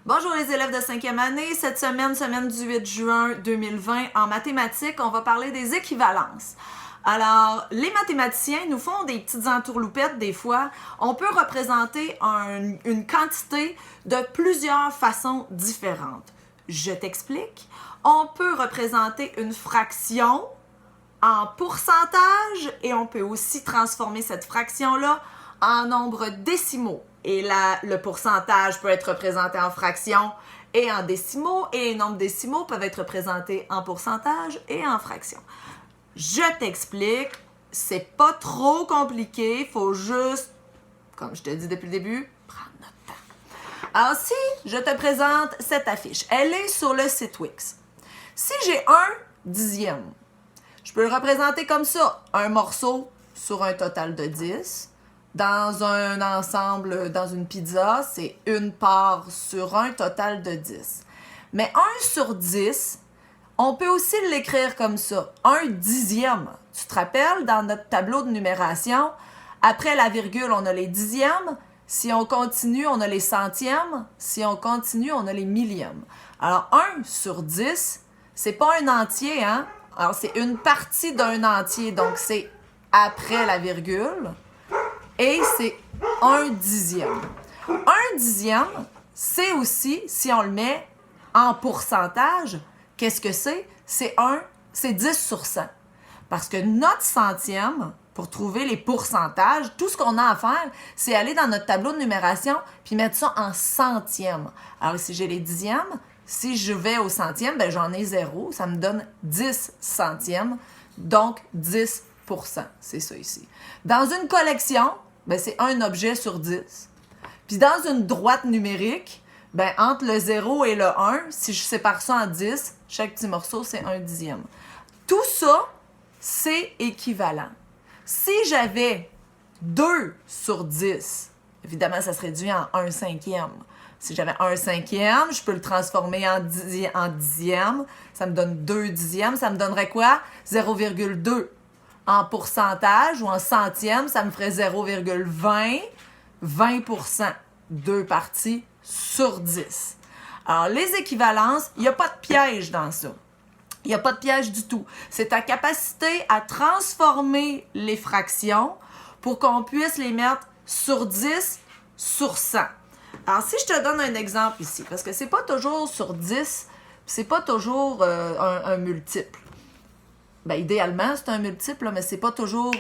Bonjour les élèves de 5e année. Cette semaine du 8 juin 2020, en mathématiques, on va parler des équivalences. Alors, les mathématiciens nous font des petites entourloupettes des fois. On peut représenter une quantité de plusieurs façons différentes. Je t'explique. On peut représenter une fraction en pourcentage et on peut aussi transformer cette fraction-là en nombres décimaux. Et le pourcentage peut être représenté en fractions et en décimaux, et les nombres décimaux peuvent être représentés en pourcentage et en fractions. Je t'explique, c'est pas trop compliqué, il faut juste, comme je te dis depuis le début, prendre notre temps. Alors si je te présente cette affiche, elle est sur le site Wix. Si j'ai 1/10, je peux le représenter comme ça, un morceau sur un total de 10. Dans un ensemble, dans une pizza, c'est une part sur un total de 10. Mais 1/10, on peut aussi l'écrire comme ça, 1/10. Tu te rappelles, dans notre tableau de numération, après la virgule, on a les dixièmes. Si on continue, on a les centièmes. Si on continue, on a les millièmes. Alors, 1/10, c'est pas un entier, hein? Alors, c'est une partie d'un entier, donc c'est après la virgule. Et c'est 1/10. 1/10, c'est aussi, si on le met en pourcentage, qu'est-ce que c'est? C'est 10 sur 100. Parce que notre centième, pour trouver les pourcentages, tout ce qu'on a à faire, c'est aller dans notre tableau de numération puis mettre ça en centièmes. Alors ici, j'ai les dixièmes. Si je vais au centième, ben j'en ai 0. Ça me donne 10 centièmes. Donc, 10%. C'est ça ici. Dans une collection, ben c'est un objet sur 10. Puis dans une droite numérique, ben entre le 0 et le 1, si je sépare ça en 10, chaque petit morceau, c'est 1/10. Tout ça, c'est équivalent. Si j'avais 2/10, évidemment, ça se réduit en 1/5. Si j'avais 1/5, je peux le transformer en dixième. Ça me donne 2/10. Ça me donnerait quoi? 0,2. En pourcentage ou en centième, ça me ferait 0,20. 20%. 2 parties sur 10. Alors, les équivalences, il n'y a pas de piège dans ça. Il n'y a pas de piège du tout. C'est ta capacité à transformer les fractions pour qu'on puisse les mettre sur 10, sur 100. Alors, si je te donne un exemple ici, parce que c'est pas toujours sur 10, c'est pas toujours un multiple. Ben, idéalement, c'est un multiple, là, mais c'est pas toujours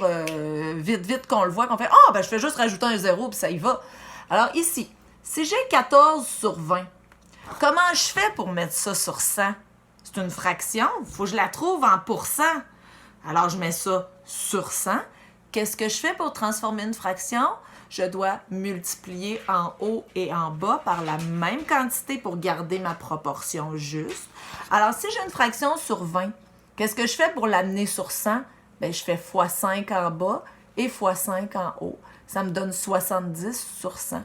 vite qu'on le voit, qu'on fait « Ah, ben je fais juste rajouter un 0 puis ça y va. » Alors ici, si j'ai 14/20, comment je fais pour mettre ça sur 100? C'est une fraction, il faut que je la trouve en pourcent. Alors je mets ça sur 100. Qu'est-ce que je fais pour transformer une fraction? Je dois multiplier en haut et en bas par la même quantité pour garder ma proportion juste. Alors si j'ai une fraction sur 20, qu'est-ce que je fais pour l'amener sur 100? Bien, je fais fois 5 en bas et fois 5 en haut. Ça me donne 70 sur 100.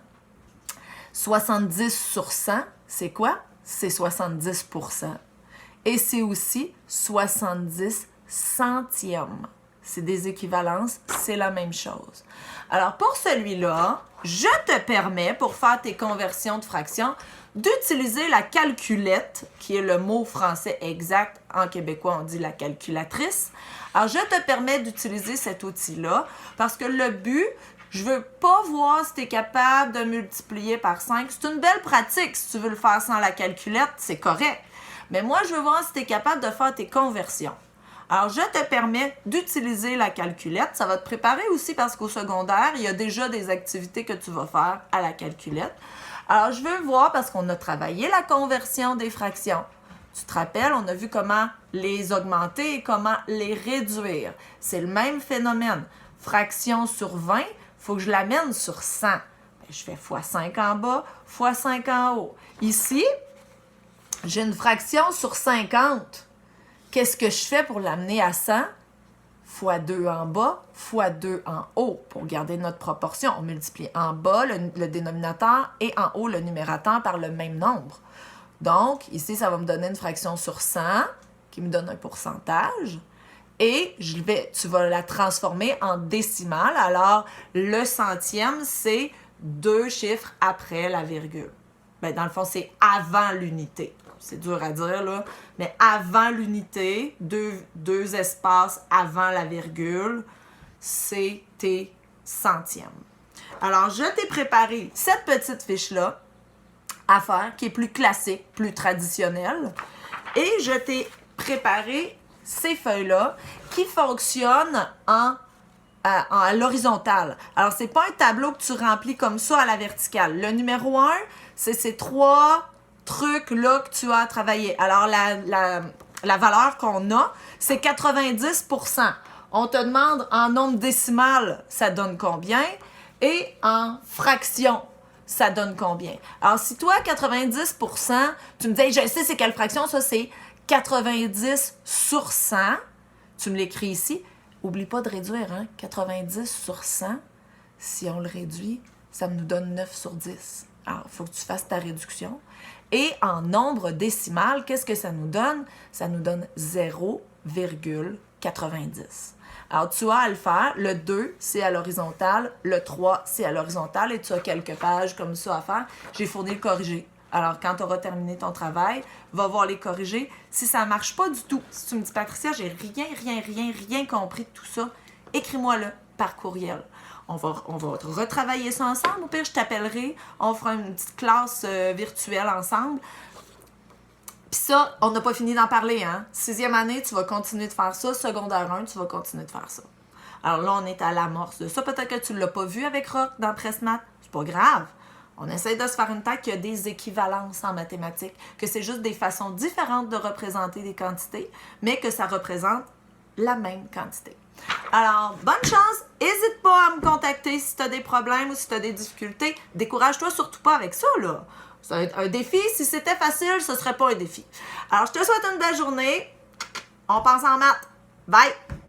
70 sur 100, c'est quoi? C'est 70%. Et c'est aussi 70 centièmes. C'est des équivalences, c'est la même chose. Alors, pour celui-là, je te permets, pour faire tes conversions de fractions, d'utiliser la calculette, qui est le mot français exact. En québécois, on dit la calculatrice. Alors, je te permets d'utiliser cet outil-là parce que le but, je veux pas voir si tu es capable de multiplier par 5. C'est une belle pratique. Si tu veux le faire sans la calculette, c'est correct. Mais moi, je veux voir si tu es capable de faire tes conversions. Alors, je te permets d'utiliser la calculette. Ça va te préparer aussi parce qu'au secondaire, il y a déjà des activités que tu vas faire à la calculette. Alors, je veux voir parce qu'on a travaillé la conversion des fractions. Tu te rappelles, on a vu comment les augmenter et comment les réduire. C'est le même phénomène. Fraction sur 20, il faut que je l'amène sur 100. Bien, je fais fois 5 en bas, fois 5 en haut. Ici, j'ai une fraction sur 50. Qu'est-ce que je fais pour l'amener à 100? Fois 2 en bas, fois 2 en haut. Pour garder notre proportion, on multiplie en bas le dénominateur et en haut le numérateur par le même nombre. Donc, ici, ça va me donner une fraction sur 100 qui me donne un pourcentage. Et tu vas la transformer en décimale. Alors, le centième, c'est 2 chiffres après la virgule. Ben, dans le fond, c'est avant l'unité. C'est dur à dire, là. Mais avant l'unité, deux espaces avant la virgule, c'est tes centièmes. Alors, je t'ai préparé cette petite fiche-là à faire, qui est plus classique, plus traditionnelle. Et je t'ai préparé ces feuilles-là qui fonctionnent à l'horizontale. Alors, c'est pas un tableau que tu remplis comme ça à la verticale. Le numéro 1, c'est ces 3 trucs-là que tu as à travailler. Alors, la valeur qu'on a, c'est 90%. On te demande en nombre décimal, ça donne combien? Et en fraction, ça donne combien? Alors, si toi, 90%, tu me dis, hey, je sais c'est quelle fraction, ça, c'est 90 sur 100. Tu me l'écris ici. Oublie pas de réduire, hein? 90 sur 100, si on le réduit, ça nous donne 9 sur 10. Alors, il faut que tu fasses ta réduction. Et en nombre décimal, qu'est-ce que ça nous donne? Ça nous donne 0,90. Alors, tu as à le faire. Le 2, c'est à l'horizontale. Le 3, c'est à l'horizontale. Et tu as quelques pages comme ça à faire. J'ai fourni le corrigé. Alors, quand tu auras terminé ton travail, va voir les corriger. Si ça ne marche pas du tout, si tu me dis, Patricia, j'ai rien compris de tout ça, écris-moi-le par courriel. On va retravailler ça ensemble. Au pire, je t'appellerai. On fera une petite classe virtuelle ensemble. Puis ça, on n'a pas fini d'en parler, hein? 6e année, tu vas continuer de faire ça. Secondaire 1, tu vas continuer de faire ça. Alors là, on est à l'amorce de ça. Peut-être que tu ne l'as pas vu avec Rock dans Pressmat. C'est pas grave. On essaie de se faire une tête qu'il y a des équivalences en mathématiques, que c'est juste des façons différentes de représenter des quantités, mais que ça représente la même quantité. Alors, bonne chance! N'hésite pas à me contacter si tu as des problèmes ou si tu as des difficultés. Décourage-toi surtout pas avec ça, là. C'est un défi. Si c'était facile, ce serait pas un défi. Alors, je te souhaite une belle journée. On pense en maths. Bye!